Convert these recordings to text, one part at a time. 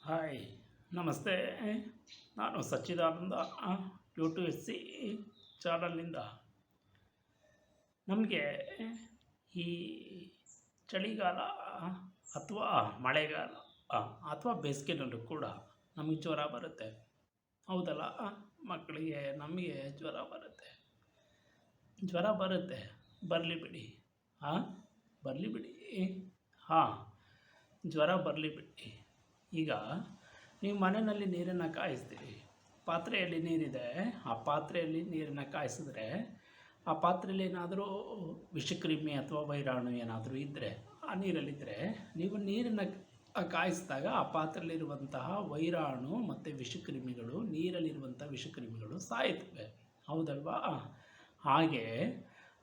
Hi, ನಮಸ್ತೆ. ನಾನು ಸಚ್ಚಿದಾನಂದ U2SC ಚಾನಲ್ನಿಂದ. ನಮಗೆ ಈ ಚಳಿಗಾಲ ಅಥವಾ ಮಳೆಗಾಲ ಅಥವಾ ಬೇಸಿಗೆನಲ್ಲೂ ಕೂಡ ನಮಗೆ ಜ್ವರ ಬರುತ್ತೆ, ಹೌದಲ್ಲ? ಮಕ್ಕಳಿಗೆ ನಮಗೆ ಜ್ವರ ಬರುತ್ತೆ. ಬರಲಿ ಬಿಡಿ, ಬರಲಿ ಬಿಡಿ. ಜ್ವರ ಬರಲಿ ಬಿಡಿ. ಈಗ ನೀವು ಮನೆಯಲ್ಲಿ ನೀರನ್ನು ಕಾಯಿಸ್ತೀರಿ, ಪಾತ್ರೆಯಲ್ಲಿ ನೀರಿದೆ, ಆ ಪಾತ್ರೆಯಲ್ಲಿ ನೀರನ್ನು ಕಾಯಿಸಿದ್ರೆ ಆ ಪಾತ್ರೆಯಲ್ಲಿ ಏನಾದರೂ ವಿಷಕ್ರಿಮಿ ಅಥವಾ ವೈರಾಣು ಏನಾದರೂ ಇದ್ದರೆ, ಆ ನೀರಲ್ಲಿದ್ದರೆ ನೀವು ನೀರನ್ನು ಕಾಯಿಸಿದಾಗ ಆ ಪಾತ್ರೆಯಲ್ಲಿರುವಂತಹ ವೈರಾಣು ಮತ್ತು ವಿಷಕ್ರಿಮಿಗಳು, ನೀರಲ್ಲಿರುವಂಥ ವಿಷಕ್ರಿಮಿಗಳು ಸಾಯುತ್ತವೆ, ಹೌದಲ್ವಾ? ಹಾಗೆ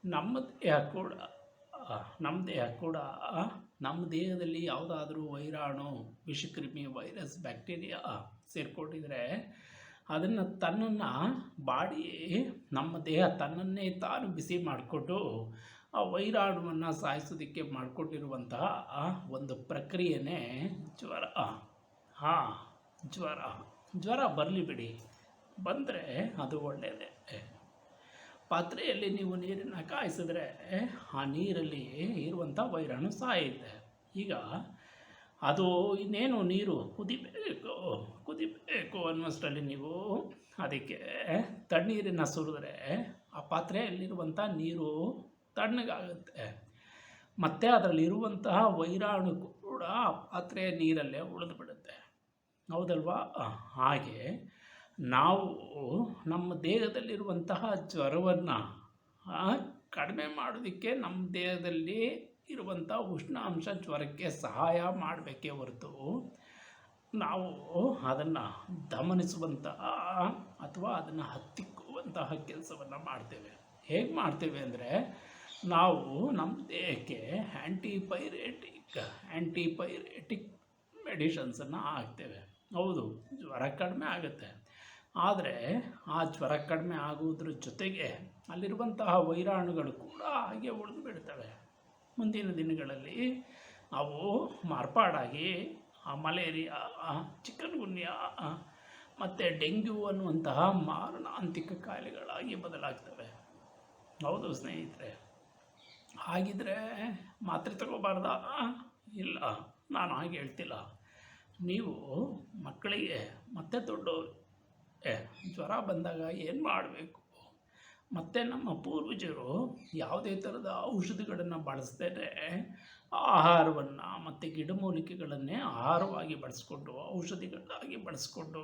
ನಮ್ಮ ದೇಹ ಕೂಡ ನಮ್ಮ ದೇಹದಲ್ಲಿ ಯಾವುದಾದ್ರೂ ವೈರಾಣು, ವಿಷಕ್ರಿಮಿ, ವೈರಸ್, ಬ್ಯಾಕ್ಟೀರಿಯಾ ಸೇರಿಕೊಂಡಿದ್ರೆ ಅದನ್ನು ನಮ್ಮ ದೇಹ ತನ್ನನ್ನೇ ತಾನು ಬಿಸಿ ಮಾಡಿಕೊಂಡು ಆ ವೈರಾಣುವನ್ನು ಸಾಯಿಸೋದಕ್ಕೆ ಮಾಡಿಕೊಂಡಿರುವಂತಹ ಒಂದು ಪ್ರಕ್ರಿಯೆನೇ ಜ್ವರ. ಜ್ವರ ಬರಲಿ ಬಿಡಿ, ಬಂದರೆ ಅದು ಒಳ್ಳೆಯದೇ. ಪಾತ್ರೆಯಲ್ಲಿ ನೀವು ನೀರನ್ನು ಕಾಯಿಸಿದ್ರೆ ಆ ನೀರಲ್ಲಿ ಇರುವಂಥ ವೈರಾಣು ಸಾಯುತ್ತೆ. ಈಗ ಅದು ಇನ್ನೇನು ನೀರು ಕುದಿಬೇಕು ಅನ್ನುವಷ್ಟರಲ್ಲಿ ನೀವು ಅದಕ್ಕೆ ತಣ್ಣೀರನ್ನು ಸುರಿದ್ರೆ ಆ ಪಾತ್ರೆಯಲ್ಲಿರುವಂಥ ನೀರು ತಣ್ಣಗಾಗುತ್ತೆ, ಮತ್ತು ಅದರಲ್ಲಿರುವಂತಹ ವೈರಾಣು ಕೂಡ ಆ ಪಾತ್ರೆಯ ನೀರಲ್ಲೇ ಉಳಿದು ಬಿಡುತ್ತೆ, ಹೌದಲ್ವಾ? ಹಾಗೆ ನಾವು ನಮ್ಮ ದೇಹದಲ್ಲಿರುವಂತಹ ಜ್ವರವನ್ನು ಕಡಿಮೆ ಮಾಡೋದಕ್ಕೆ ನಮ್ಮ ದೇಹದಲ್ಲಿ ಇರುವಂಥ ಉಷ್ಣಾಂಶ ಜ್ವರಕ್ಕೆ ಸಹಾಯ ಮಾಡಬೇಕೇ ಹೊರತು ನಾವು ಅದನ್ನು ದಮನಿಸುವಂತಹ ಅಥವಾ ಅದನ್ನು ಹತ್ತಿಕ್ಕುವಂತಹ ಕೆಲಸವನ್ನು ಮಾಡ್ತೇವೆ. ಹೇಗೆ ಮಾಡ್ತೇವೆ ಅಂದರೆ, ನಾವು ನಮ್ಮ ದೇಹಕ್ಕೆ ಆ್ಯಂಟಿಪೈರೇಟಿಕ್ ಮೆಡಿಷನ್ಸನ್ನು ಹಾಕ್ತೇವೆ. ಹೌದು, ಜ್ವರ ಕಡಿಮೆ ಆಗುತ್ತೆ, ಆದರೆ ಆ ಜ್ವರ ಕಡಿಮೆ ಆಗುವುದ್ರ ಜೊತೆಗೆ ಅಲ್ಲಿರುವಂತಹ ವೈರಾಣುಗಳು ಕೂಡ ಹಾಗೆ ಉಳಿದು ಬಿಡ್ತವೆ. ಮುಂದಿನ ದಿನಗಳಲ್ಲಿ ಅವು ಮಾರ್ಪಾಡಾಗಿ ಮಲೇರಿಯಾ, ಚಿಕನ್ಗುನ್ಯಾ ಮತ್ತು ಡೆಂಗ್ಯೂ ಅನ್ನುವಂತಹ ಮಾರಣಾಂತಿಕ ಕಾಯಿಲೆಗಳಾಗಿ ಬದಲಾಗ್ತವೆ. ಹೌದು ಸ್ನೇಹಿತರೆ, ಹಾಗಿದ್ರೆ ಮಾತ್ರೆ ತಗೋಬಾರ್ದಾ? ಇಲ್ಲ, ನಾನು ಹಾಗೆ ಹೇಳ್ತಿಲ್ಲ. ನೀವು ಮಕ್ಕಳಿಗೆ ಮತ್ತು ದೊಡ್ಡವರು ಜ್ವರ ಬಂದಾಗ ಏನು ಮಾಡಬೇಕು, ಮತ್ತು ನಮ್ಮ ಪೂರ್ವಜರು ಯಾವುದೇ ಥರದ ಔಷಧಿಗಳನ್ನು ಬಳಸ್ದೇ ಆಹಾರವನ್ನು ಮತ್ತು ಗಿಡಮೂಲಿಕೆಗಳನ್ನೇ ಆಹಾರವಾಗಿ ಬಳಸ್ಕೊಂಡು, ಔಷಧಿಗಳಾಗಿ ಬಳಸ್ಕೊಂಡು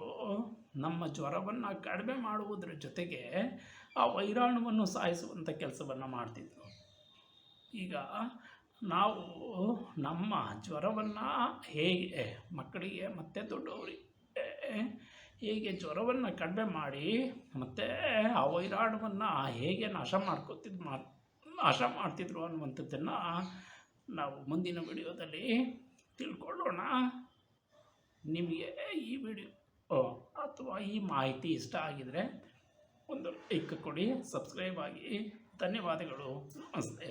ನಮ್ಮ ಜ್ವರವನ್ನು ಕಡಿಮೆ ಮಾಡುವುದರ ಜೊತೆಗೆ ಆ ವೈರಾಣುವನ್ನು ಸಾಯಿಸುವಂಥ ಕೆಲಸವನ್ನು ಮಾಡ್ತಿದ್ರು. ಈಗ ನಾವು ನಮ್ಮ ಜ್ವರವನ್ನು ಹೇಗೆ ಮಕ್ಕಳಿಗೆ ಮತ್ತು ದೊಡ್ಡವರಿಗೆ ಹೇಗೆ ಜ್ವರವನ್ನು ಕಡಿಮೆ ಮಾಡಿ ಮತ್ತು ಆ ವೈರಾಣುವನ್ನು ಹೇಗೆ ನಾಶ ಮಾಡ್ತಿದ್ರು ಅನ್ನುವಂಥದ್ದನ್ನು ನಾವು ಮುಂದಿನ ವಿಡಿಯೋದಲ್ಲಿ ತಿಳ್ಕೊಳ್ಳೋಣ. ನಿಮಗೆ ಈ ವಿಡಿಯೋ ಅಥವಾ ಈ ಮಾಹಿತಿ ಇಷ್ಟ ಆಗಿದರೆ ಒಂದು ಲೈಕ್ ಕೊಡಿ, ಸಬ್ಸ್ಕ್ರೈಬ್ ಆಗಿ. ಧನ್ಯವಾದಗಳು, ನಮಸ್ತೆ.